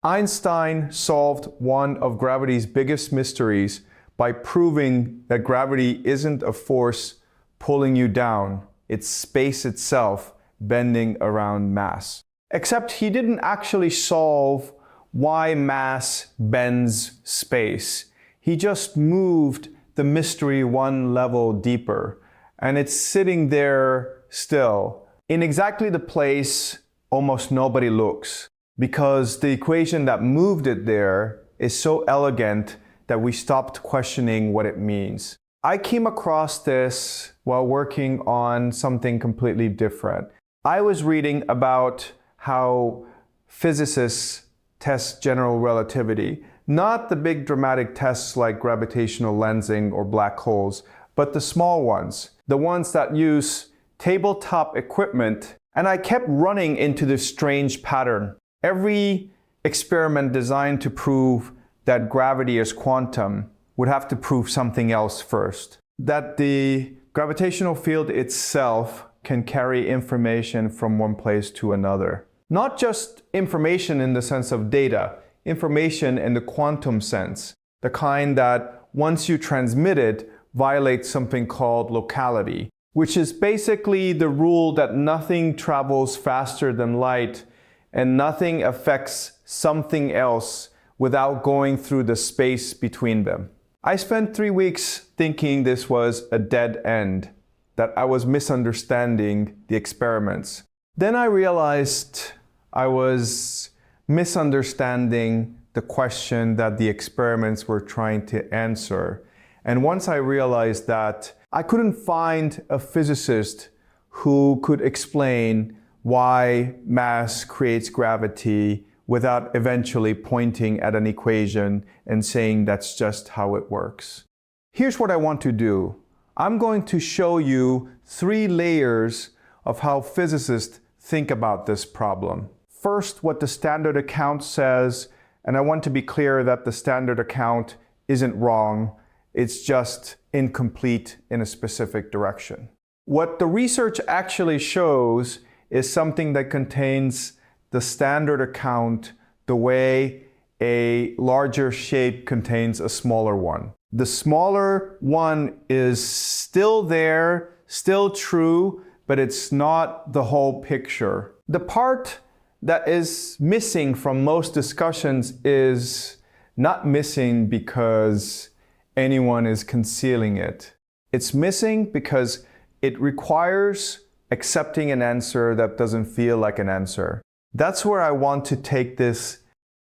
Einstein solved one of gravity's biggest mysteries by proving that gravity isn't a force pulling you down, it's space itself bending around mass. Except he didn't actually solve why mass bends space. He just moved the mystery one level deeper, and it's sitting there still, in exactly the place almost nobody looks, because the equation that moved it there is so elegant that we stopped questioning what it means. I came across this while working on something completely different. I was reading about how physicists test general relativity, not the big dramatic tests like gravitational lensing or black holes, but the small ones, the ones that use tabletop equipment. And I kept running into this strange pattern. Every experiment designed to prove that gravity is quantum would have to prove something else first. That the gravitational field itself can carry information from one place to another. Not just information in the sense of data, information in the quantum sense, the kind that once you transmit it violates something called locality, which is basically the rule that nothing travels faster than light and nothing affects something else without going through the space between them. I spent 3 weeks thinking this was a dead end, that I was misunderstanding the experiments. Then I realized I was misunderstanding the question that the experiments were trying to answer. And once I realized that, I couldn't find a physicist who could explain why mass creates gravity without eventually pointing at an equation and saying that's just how it works. Here's what I want to do. I'm going to show you 3 layers of how physicists think about this problem. First, what the standard account says, and I want to be clear that the standard account isn't wrong, it's just incomplete in a specific direction. What the research actually shows is something that contains the standard account the way a larger shape contains a smaller one. The smaller one is still there, still true, but it's not the whole picture. The part that is missing from most discussions is not missing because anyone is concealing it. It's missing because it requires accepting an answer that doesn't feel like an answer. That's where I want to take this.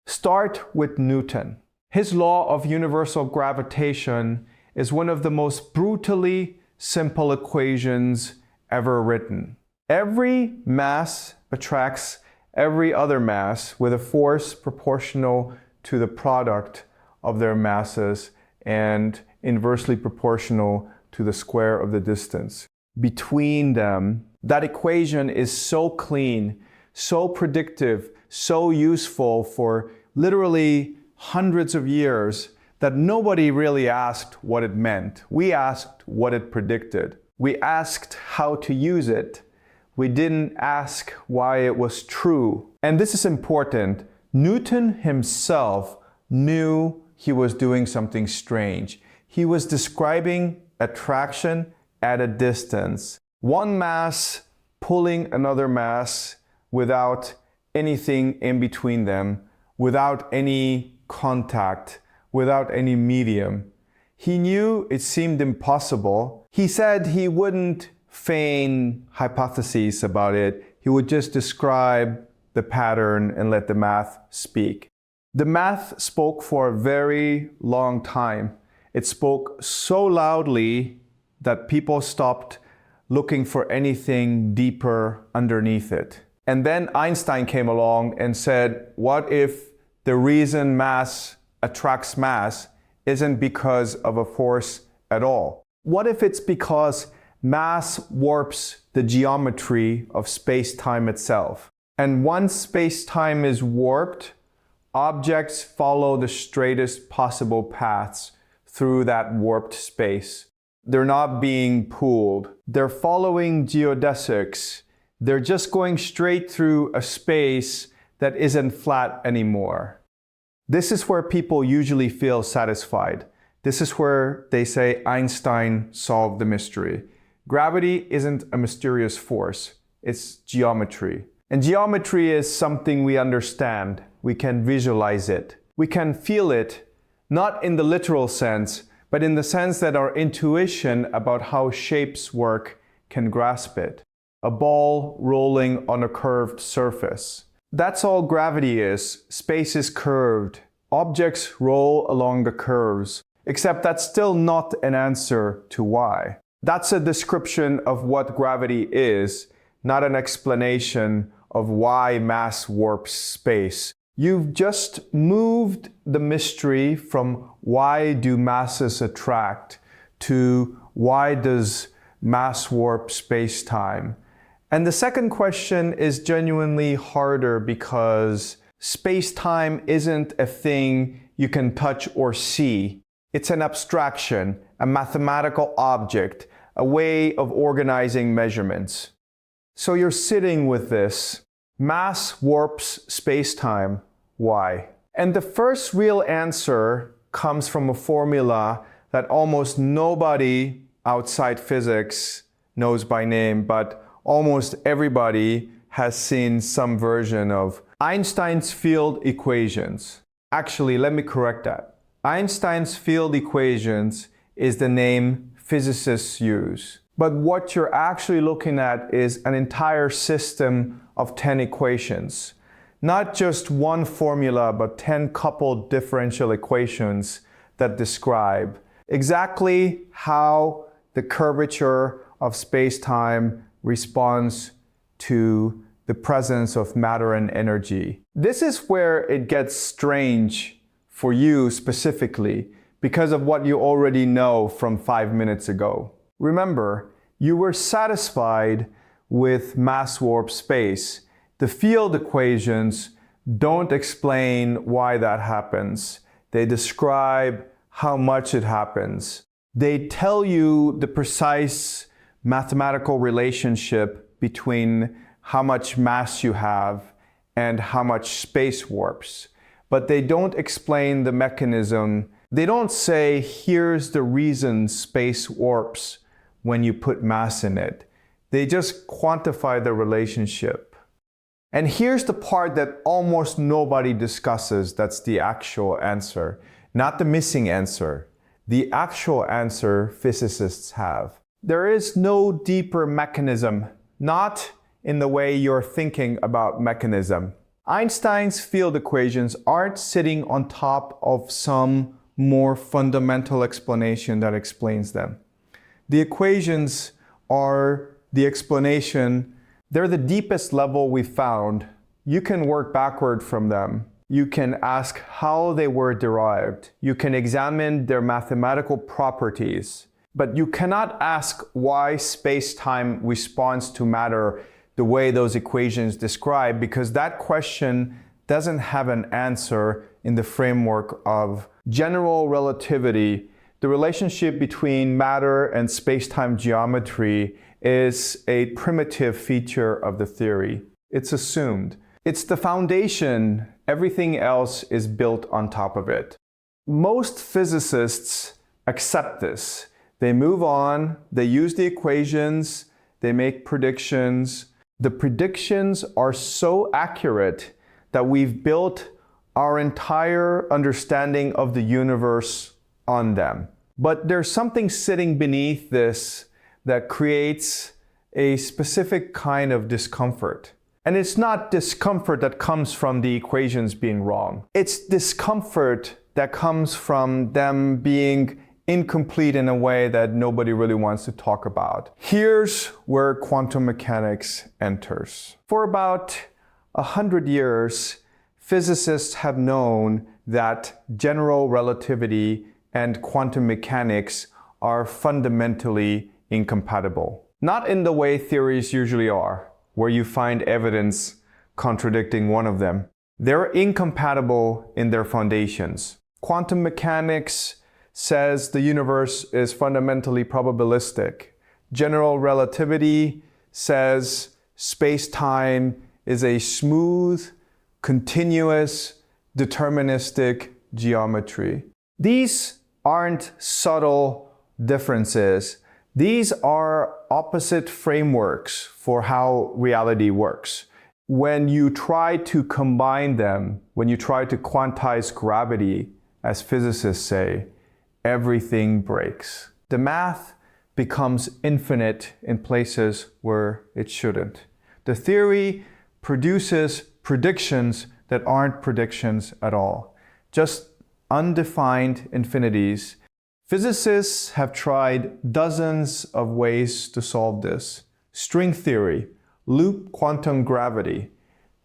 Start with Newton. His law of universal gravitation is one of the most brutally simple equations ever written. Every mass attracts every other mass with a force proportional to the product of their masses and inversely proportional to the square of the distance between them. That equation is so clean, so predictive, so useful for literally hundreds of years that nobody really asked what it meant. We asked what it predicted. We asked how to use it. We didn't ask why it was true. And this is important. Newton himself knew he was doing something strange. He was describing attraction at a distance. One mass pulling another mass without anything in between them, without any contact, without any medium. He knew it seemed impossible. He said he wouldn't feign hypotheses about it. He would just describe the pattern and let the math speak. The math spoke for a very long time. It spoke so loudly that people stopped looking for anything deeper underneath it. And then Einstein came along and said, what if the reason mass attracts mass isn't because of a force at all? What if it's because mass warps the geometry of space-time itself? And once space-time is warped, objects follow the straightest possible paths through that warped space. They're not being pulled. They're following geodesics. They're just going straight through a space that isn't flat anymore. This is where people usually feel satisfied. This is where they say Einstein solved the mystery. Gravity isn't a mysterious force, it's geometry. And geometry is something we understand. We can visualize it. We can feel it, not in the literal sense, but in the sense that our intuition about how shapes work can grasp it. A ball rolling on a curved surface. That's all gravity is. Space is curved. Objects roll along the curves. Except that's still not an answer to why. That's a description of what gravity is, not an explanation of why mass warps space. You've just moved the mystery from why do masses attract to why does mass warp space-time. And the second question is genuinely harder because space-time isn't a thing you can touch or see. It's an abstraction, a mathematical object, a way of organizing measurements. So you're sitting with this. Mass warps space-time. Why? And the first real answer comes from a formula that almost nobody outside physics knows by name, but almost everybody has seen some version of Einstein's field equations. Actually, let me correct that. Einstein's field equations is the name physicists use. But what you're actually looking at is an entire system of 10 equations. Not just one formula, but 10 coupled differential equations that describe exactly how the curvature of space-time responds to the presence of matter and energy. This is where it gets strange for you specifically because of what you already know from 5 minutes ago. Remember, you were satisfied with mass warp space. The field equations don't explain why that happens. They describe how much it happens. They tell you the precise mathematical relationship between how much mass you have and how much space warps. But they don't explain the mechanism. They don't say, here's the reason space warps when you put mass in it. They just quantify the relationship. And here's the part that almost nobody discusses. That's the actual answer, not the missing answer. The actual answer physicists have. There is no deeper mechanism, not in the way you're thinking about mechanism. Einstein's field equations aren't sitting on top of some more fundamental explanation that explains them. The equations are the explanation. They're the deepest level we found. You can work backward from them. You can ask how they were derived. You can examine their mathematical properties. But you cannot ask why space-time responds to matter the way those equations describe, because that question doesn't have an answer in the framework of general relativity. The relationship between matter and space-time geometry is a primitive feature of the theory. It's assumed. It's the foundation. Everything else is built on top of it. Most physicists accept this. They move on, they use the equations, they make predictions. The predictions are so accurate that we've built our entire understanding of the universe on them. But there's something sitting beneath this that creates a specific kind of discomfort. And it's not discomfort that comes from the equations being wrong. It's discomfort that comes from them being incomplete in a way that nobody really wants to talk about. Here's where quantum mechanics enters. For about 100 years, physicists have known that general relativity and quantum mechanics are fundamentally incompatible. Not in the way theories usually are, where you find evidence contradicting one of them. They're incompatible in their foundations. Quantum mechanics says the universe is fundamentally probabilistic. General relativity says space-time is a smooth, continuous, deterministic geometry. These aren't subtle differences. These are opposite frameworks for how reality works. When you try to combine them, when you try to quantize gravity, as physicists say, everything breaks. The math becomes infinite in places where it shouldn't. The theory produces predictions that aren't predictions at all, just undefined infinities. Physicists have tried dozens of ways to solve this. String theory, loop quantum gravity,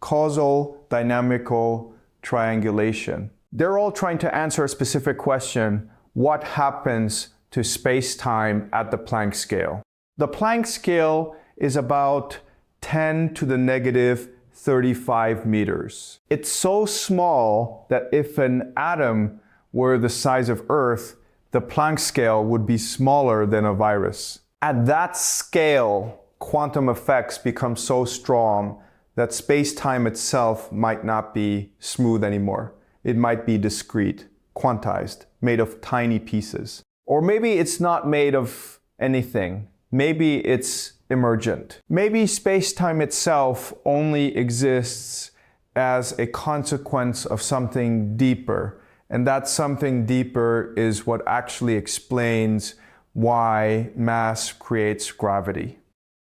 causal dynamical triangulation. They're all trying to answer a specific question: what happens to space-time at the Planck scale? The Planck scale is about 10 to the negative 35 meters. It's so small that if an atom were the size of Earth, the Planck scale would be smaller than a virus. At that scale, quantum effects become so strong that space-time itself might not be smooth anymore. It might be discrete, quantized, made of tiny pieces. Or maybe it's not made of anything. Maybe it's emergent. Maybe space-time itself only exists as a consequence of something deeper. And that something deeper is what actually explains why mass creates gravity.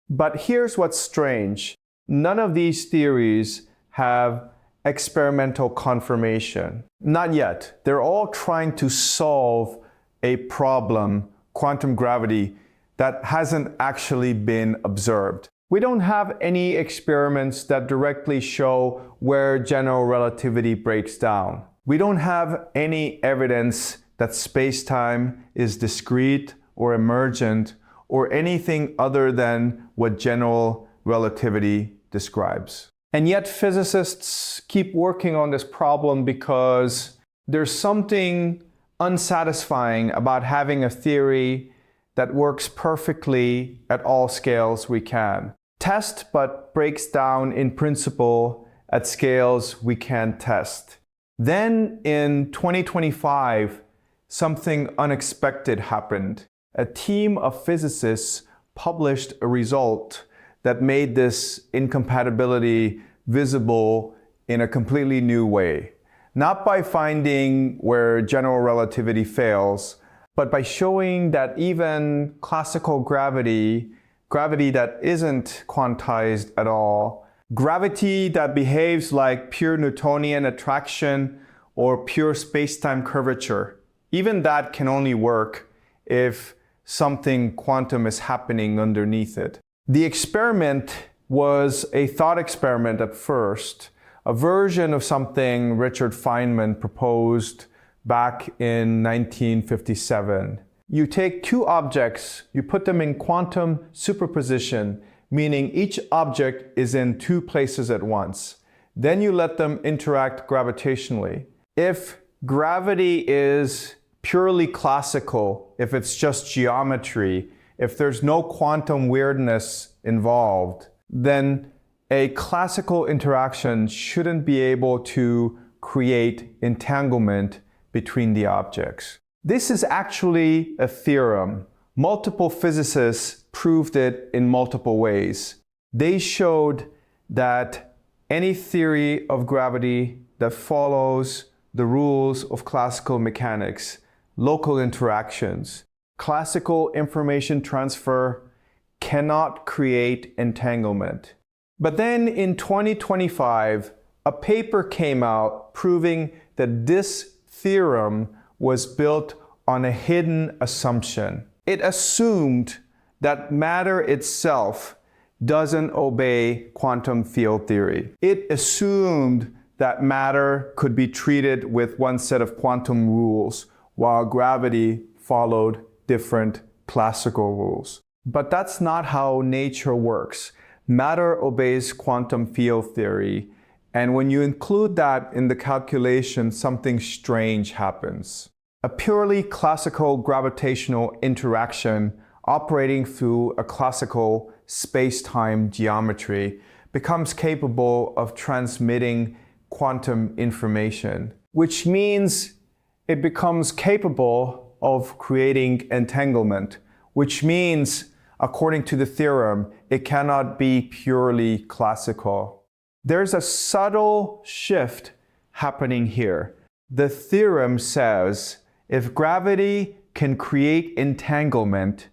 But here's what's strange. None of these theories have experimental confirmation. Not yet. They're all trying to solve a problem, quantum gravity, that hasn't actually been observed. We don't have any experiments that directly show where general relativity breaks down. We don't have any evidence that space-time is discrete or emergent or anything other than what general relativity describes. And yet physicists keep working on this problem because there's something unsatisfying about having a theory that works perfectly at all scales we can. Test but breaks down in principle at scales we can't test. Then in 2025, something unexpected happened. A team of physicists published a result that made this incompatibility visible in a completely new way. Not by finding where general relativity fails, but by showing that even classical gravity that isn't quantized at all, gravity that behaves like pure Newtonian attraction or pure space-time curvature, even that can only work if something quantum is happening underneath it. The experiment was a thought experiment at first, a version of something Richard Feynman proposed back in 1957. You take two objects, you put them in quantum superposition, meaning each object is in two places at once. Then you let them interact gravitationally. If gravity is purely classical, if it's just geometry, if there's no quantum weirdness involved, then a classical interaction shouldn't be able to create entanglement between the objects. This is actually a theorem. Multiple physicists proved it in multiple ways. They showed that any theory of gravity that follows the rules of classical mechanics, local interactions, classical information transfer cannot create entanglement. But then in 2025, a paper came out proving that this theorem was built on a hidden assumption. It assumed that matter itself doesn't obey quantum field theory. It assumed that matter could be treated with one set of quantum rules, while gravity followed different classical rules. But that's not how nature works. Matter obeys quantum field theory, and when you include that in the calculation, something strange happens. A purely classical gravitational interaction operating through a classical space-time geometry becomes capable of transmitting quantum information. which means it becomes capable of creating entanglement, which means, according to the theorem, it cannot be purely classical. There's a subtle shift happening here. The theorem says if gravity can create entanglement,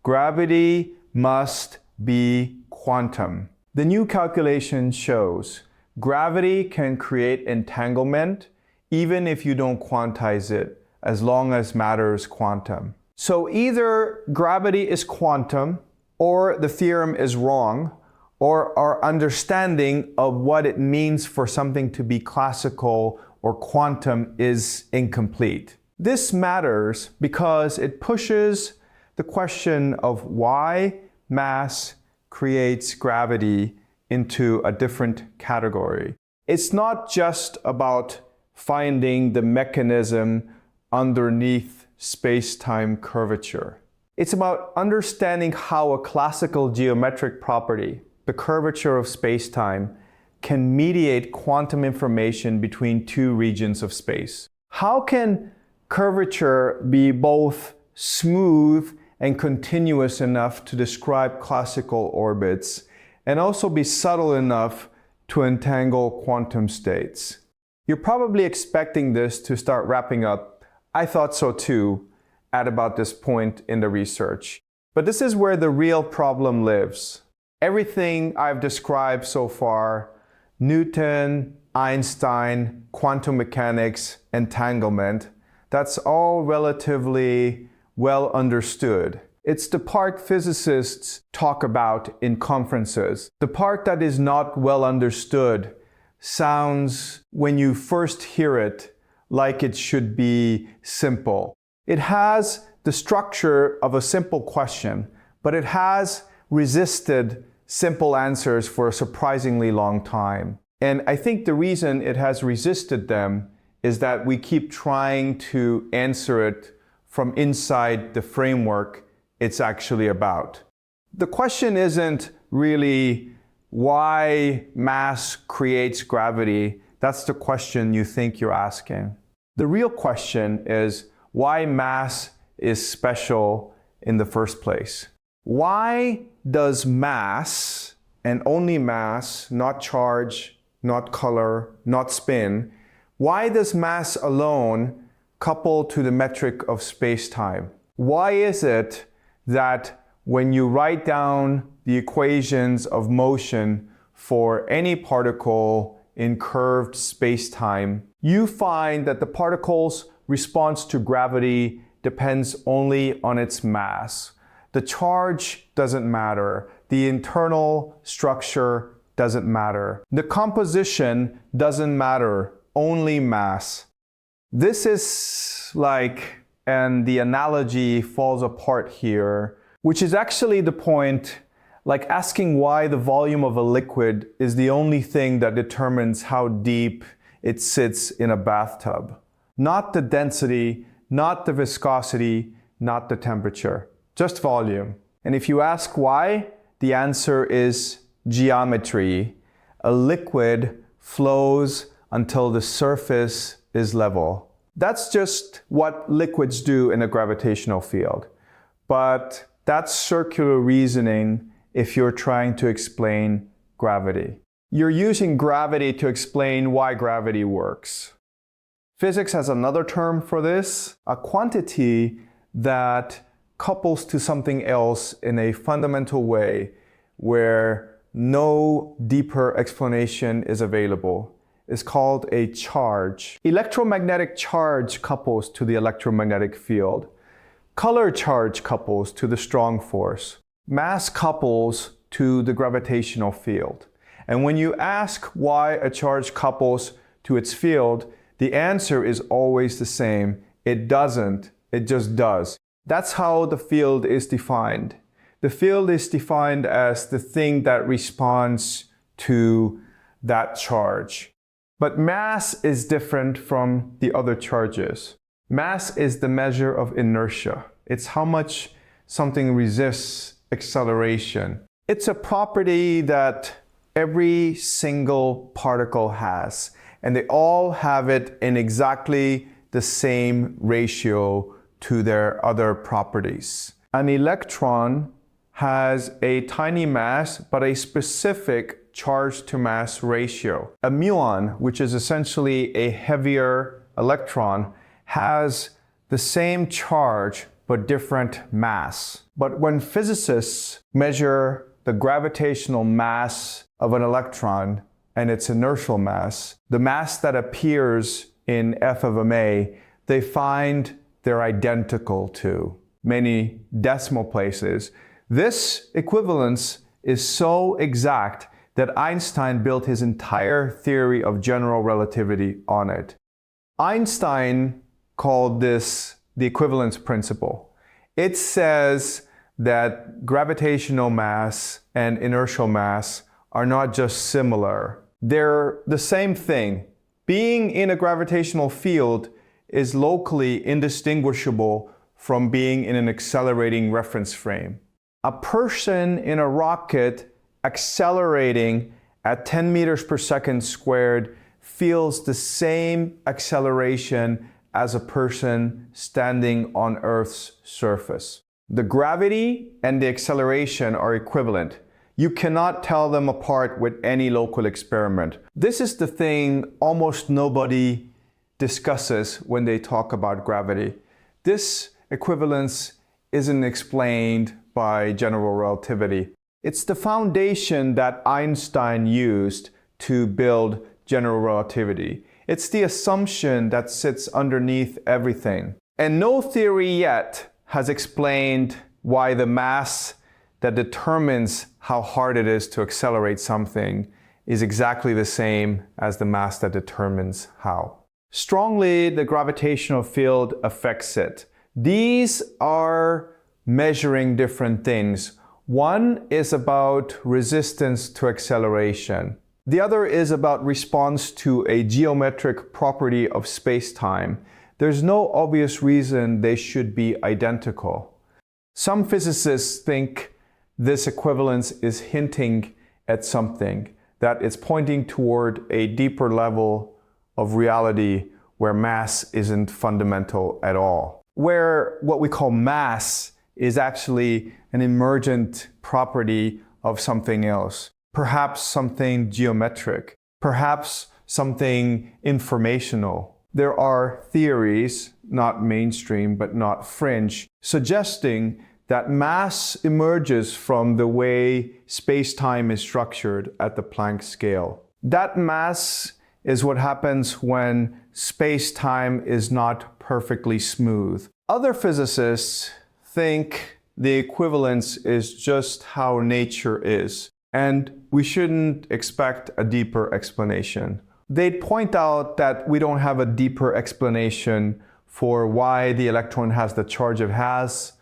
gravity must be quantum. The new calculation shows gravity can create entanglement even if you don't quantize it, as long as matter is quantum. So either gravity is quantum, or the theorem is wrong, or our understanding of what it means for something to be classical or quantum is incomplete. This matters because it pushes the question of why mass creates gravity into a different category. It's not just about finding the mechanism underneath space-time curvature. It's about understanding how a classical geometric property, the curvature of space-time, can mediate quantum information between two regions of space. How can curvature be both smooth and continuous enough to describe classical orbits, and also be subtle enough to entangle quantum states? You're probably expecting this to start wrapping up. I thought so too, at about this point in the research. But this is where the real problem lives. Everything I've described so far, Newton, Einstein, quantum mechanics, entanglement, that's all relatively well understood. It's the part physicists talk about in conferences. The part that is not well understood sounds, when you first hear it, like it should be simple. It has the structure of a simple question, but it has resisted simple answers for a surprisingly long time. And I think the reason it has resisted them is that we keep trying to answer it from inside the framework it's actually about. The question isn't really why mass creates gravity. That's the question you think you're asking. The real question is why mass is special in the first place. Why does mass, and only mass, not charge, not color, not spin, why does mass alone couple to the metric of space-time? Why is it that when you write down the equations of motion for any particle in curved space-time, you find that the particle's response to gravity depends only on its mass? The charge doesn't matter. The internal structure doesn't matter. The composition doesn't matter. Only mass. This is like, and the analogy falls apart here, which is actually the point, like asking why the volume of a liquid is the only thing that determines how deep it sits in a bathtub. Not the density, not the viscosity, not the temperature, just volume. And if you ask why, the answer is geometry. A liquid flows until the surface is level. That's just what liquids do in a gravitational field. But that's circular reasoning if you're trying to explain gravity. You're using gravity to explain why gravity works. Physics has another term for this, a quantity that couples to something else in a fundamental way where no deeper explanation is available. Is called a charge. Electromagnetic charge couples to the electromagnetic field. Color charge couples to the strong force. Mass couples to the gravitational field. And when you ask why a charge couples to its field, the answer is always the same. It doesn't, it just does. That's how the field is defined. The field is defined as the thing that responds to that charge. But mass is different from the other charges. Mass is the measure of inertia. It's how much something resists acceleration. It's a property that every single particle has. and they all have it in exactly the same ratio to their other properties. An electron has a tiny mass but a specific charge to mass ratio. A muon, which is essentially a heavier electron, has the same charge but different mass. But when physicists measure the gravitational mass of an electron and its inertial mass, the mass that appears in F of ma, they find they're identical to many decimal places. This equivalence is so exact that Einstein built his entire theory of general relativity on it. Einstein called this the equivalence principle. It says that gravitational mass and inertial mass are not just similar. They're the same thing. Being in a gravitational field is locally indistinguishable from being in an accelerating reference frame. A person in a rocket accelerating at 10 meters per second squared feels the same acceleration as a person standing on Earth's surface. The gravity and the acceleration are equivalent. You cannot tell them apart with any local experiment. This is the thing almost nobody discusses when they talk about gravity. This equivalence isn't explained by general relativity. It's the foundation that Einstein used to build general relativity. It's the assumption that sits underneath everything. And no theory yet has explained why the mass that determines how hard it is to accelerate something is exactly the same as the mass that determines how. Strongly, the gravitational field affects it. These are measuring different things. One is about resistance to acceleration. The other is about response to a geometric property of space-time. There's no obvious reason they should be identical. Some physicists think this equivalence is hinting at something, that it's pointing toward a deeper level of reality where mass isn't fundamental at all, where what we call mass is actually an emergent property of something else, perhaps something geometric, perhaps something informational. There are theories, not mainstream but not fringe, suggesting that mass emerges from the way space-time is structured at the Planck scale. That mass is what happens when space-time is not perfectly smooth. Other physicists think the equivalence is just how nature is, and we shouldn't expect a deeper explanation. They'd point out that we don't have a deeper explanation for why the electron has the charge it has,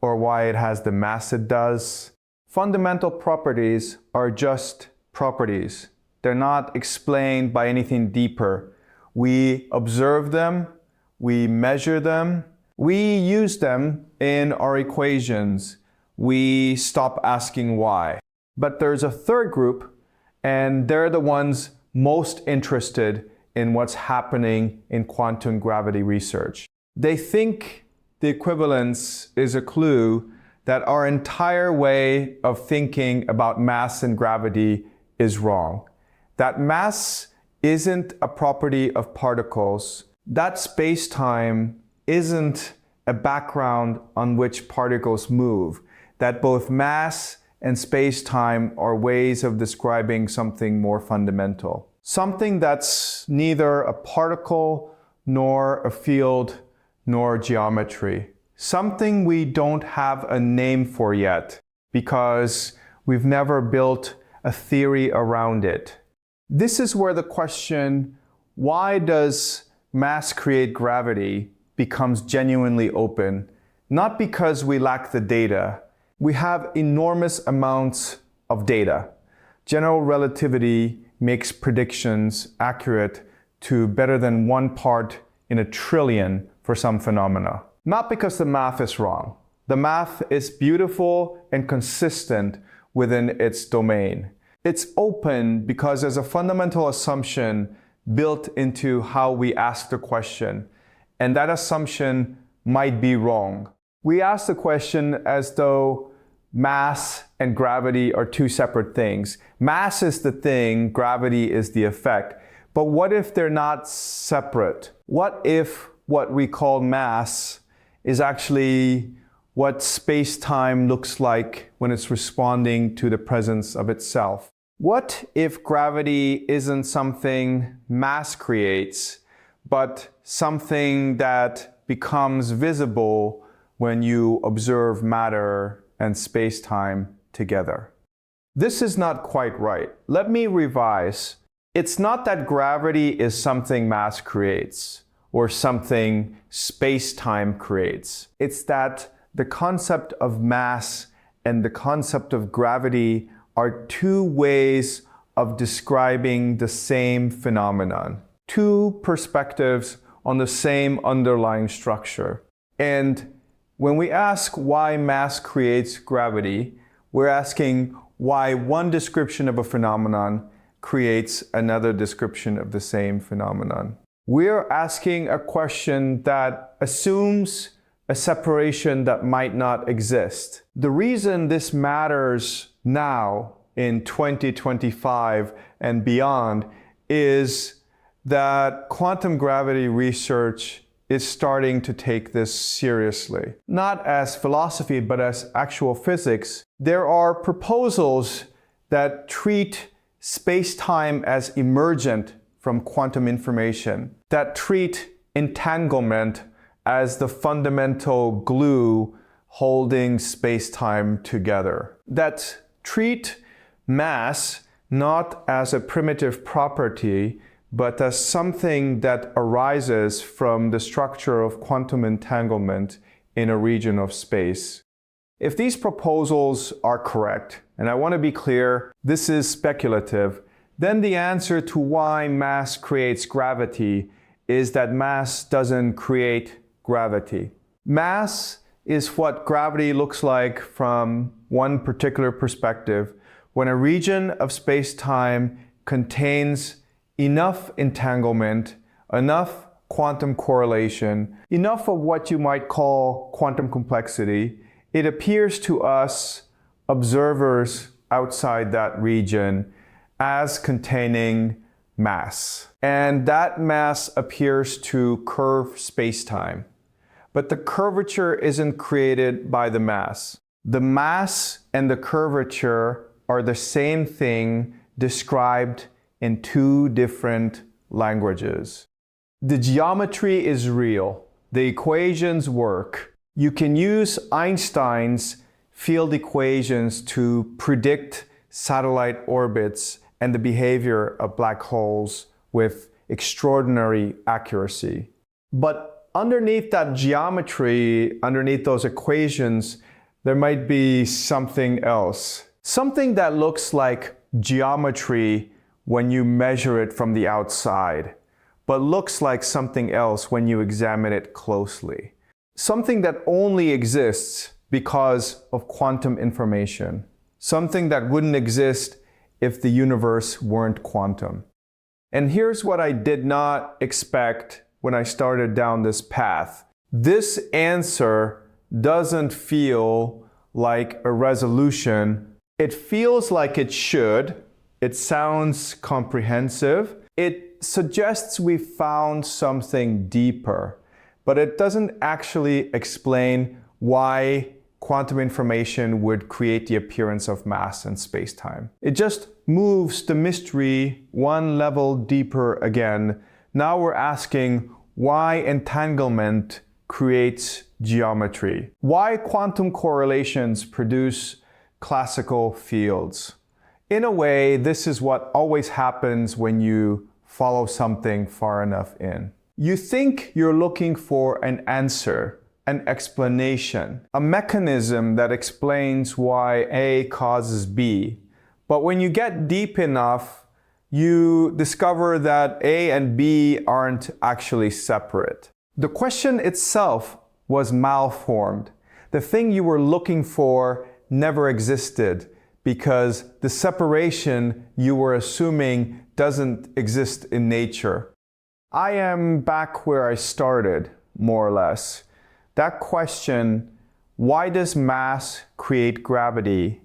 or why it has the mass it does. Fundamental properties are just properties. They're not explained by anything deeper. We observe them, we measure them, we use them in our equations. We stop asking why. But there's a third group, and they're the ones most interested in what's happening in quantum gravity research. They think the equivalence is a clue that our entire way of thinking about mass and gravity is wrong. That mass isn't a property of particles. That space-time isn't a background on which particles move. That both mass and space-time are ways of describing something more fundamental. Something that's neither a particle, nor a field, nor geometry. Something we don't have a name for yet, because we've never built a theory around it. This is where the question, why does mass create gravity, becomes genuinely open. Not because we lack the data. We have enormous amounts of data. General relativity makes predictions accurate to better than 1 part in a trillion for some phenomena. Not because the math is wrong. The math is beautiful and consistent within its domain. It's open because there's a fundamental assumption built into how we ask the question, and that assumption might be wrong. We ask the question as though mass and gravity are two separate things. Mass is the thing, gravity is the effect. But what if they're not separate? What if what we call mass is actually what space-time looks like when it's responding to the presence of itself? What if gravity isn't something mass creates, but something that becomes visible when you observe matter and space-time together? This is not quite right. Let me revise. It's not that gravity is something mass creates or something space-time creates. It's that the concept of mass and the concept of gravity are two ways of describing the same phenomenon, two perspectives on the same underlying structure. And when we ask why mass creates gravity, we're asking why one description of a phenomenon creates another description of the same phenomenon. We're asking a question that assumes a separation that might not exist. The reason this matters now in 2025 and beyond is that quantum gravity research is starting to take this seriously. Not as philosophy, but as actual physics. There are proposals that treat space-time as emergent from quantum information, that treat entanglement as the fundamental glue holding space-time together, that treat mass not as a primitive property, but as something that arises from the structure of quantum entanglement in a region of space. If these proposals are correct, and I want to be clear, this is speculative, then the answer to why mass creates gravity is that mass doesn't create gravity. Mass is what gravity looks like from one particular perspective when a region of space-time contains enough entanglement, enough quantum correlation, enough of what you might call quantum complexity. It appears to us, observers outside that region, as containing mass. And that mass appears to curve space-time. But the curvature isn't created by the mass. The mass and the curvature are the same thing described in two different languages. The geometry is real. The equations work. You can use Einstein's field equations to predict satellite orbits and the behavior of black holes with extraordinary accuracy. But underneath that geometry, underneath those equations, there might be something else. Something that looks like geometry when you measure it from the outside, but looks like something else when you examine it closely. Something that only exists because of quantum information. Something that wouldn't exist if the universe weren't quantum. And here's what I did not expect when I started down this path. This answer doesn't feel like a resolution. It feels like it should. It sounds comprehensive. It suggests we found something deeper, but it doesn't actually explain why quantum information would create the appearance of mass and space-time. It just moves the mystery one level deeper again. Now we're asking why entanglement creates geometry, why quantum correlations produce classical fields. In a way, this is what always happens when you follow something far enough in. You think you're looking for an answer, an explanation, a mechanism that explains why A causes B. But when you get deep enough, you discover that A and B aren't actually separate. The question itself was malformed. The thing you were looking for never existed because the separation you were assuming doesn't exist in nature. I am back where I started, more or less. That question, why does mass create gravity?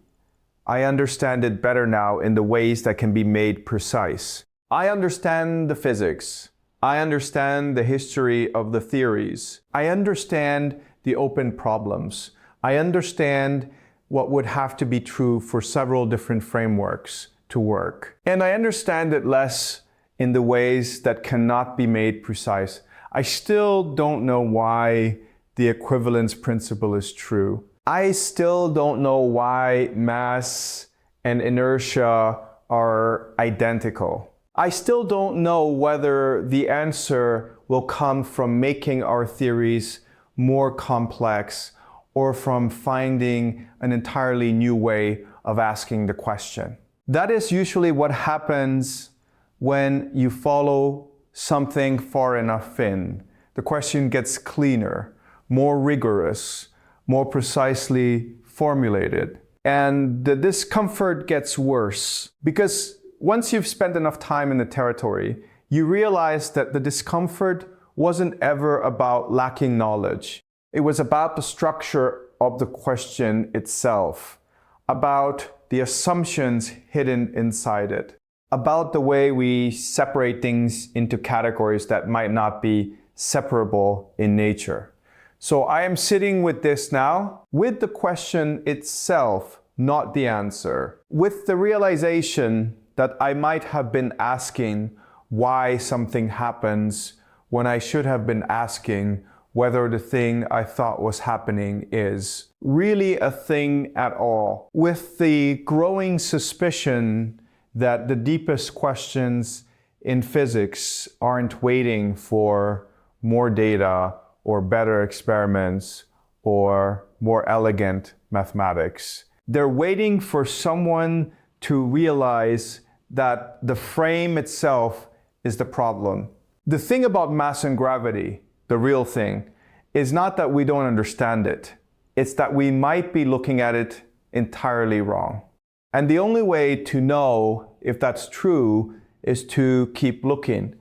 I understand it better now in the ways that can be made precise. I understand the physics. I understand the history of the theories. I understand the open problems. I understand what would have to be true for several different frameworks to work. And I understand it less in the ways that cannot be made precise. I still don't know why the equivalence principle is true. I still don't know why mass and inertia are identical. I still don't know whether the answer will come from making our theories more complex or from finding an entirely new way of asking the question. That is usually what happens when you follow something far enough in. The question gets cleaner, more rigorous, more precisely formulated. And the discomfort gets worse because once you've spent enough time in the territory, you realize that the discomfort wasn't ever about lacking knowledge. It was about the structure of the question itself, about the assumptions hidden inside it, about the way we separate things into categories that might not be separable in nature. So I am sitting with this now, with the question itself, not the answer, with the realization that I might have been asking why something happens when I should have been asking whether the thing I thought was happening is really a thing at all. With the growing suspicion that the deepest questions in physics aren't waiting for more data or better experiments or more elegant mathematics. They're waiting for someone to realize that the frame itself is the problem. The thing about mass and gravity, the real thing, is not that we don't understand it. It's that we might be looking at it entirely wrong. And the only way to know if that's true is to keep looking.